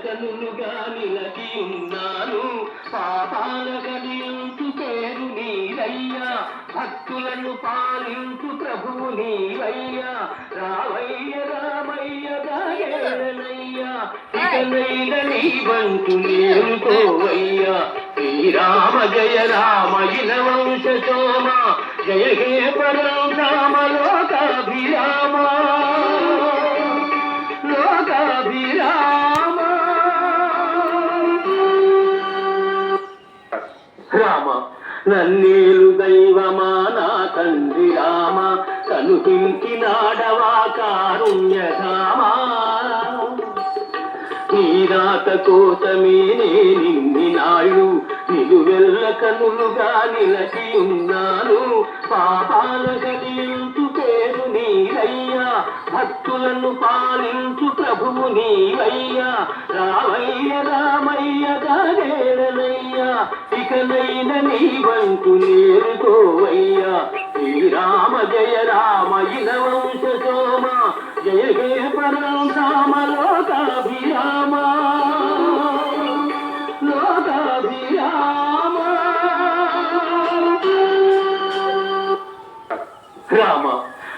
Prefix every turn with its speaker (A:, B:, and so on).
A: కనులుగా నిలచి ఉన్నాను. పాపాల గడియంతు పేరు నీవయ్యా, భక్తులను పాలించు ప్రభువు నీవయ్యా. రావయ్య రామయ్య దాయేనయ్యా, ఇకనైన నీ వంతు నేర్చుకోవయ్యా. శ్రీరామ జయ రామ ఇన వంశ సోమ, జయ హే పరంధామ లోకాభిరామ లోకాభిరామ. రామ నన్నేలు దైవమా నా తండ్రి రామ, కనుపించినాడవా కారుణ్యధామా. నీ రాత కోసమే నేనిన్ని నాళ్ళు నిలువెల్ల కనులుగా నిలచి ఉన్నాను. పాపాల గడియంతు పేరు నీవయ్యా, భక్తులను పాలించు ప్రభువు నీవయ్యా. రామయ్య రామయ్య దారేనయ్యా, ఇకనైన నీ వంతు నేర్చుకోవయ్యా. శ్రీరామ జయ రామ ఇన వంశ సోమ, జయ హే పరంధామ లోకాభిరామ లోకాభిరామ. రామ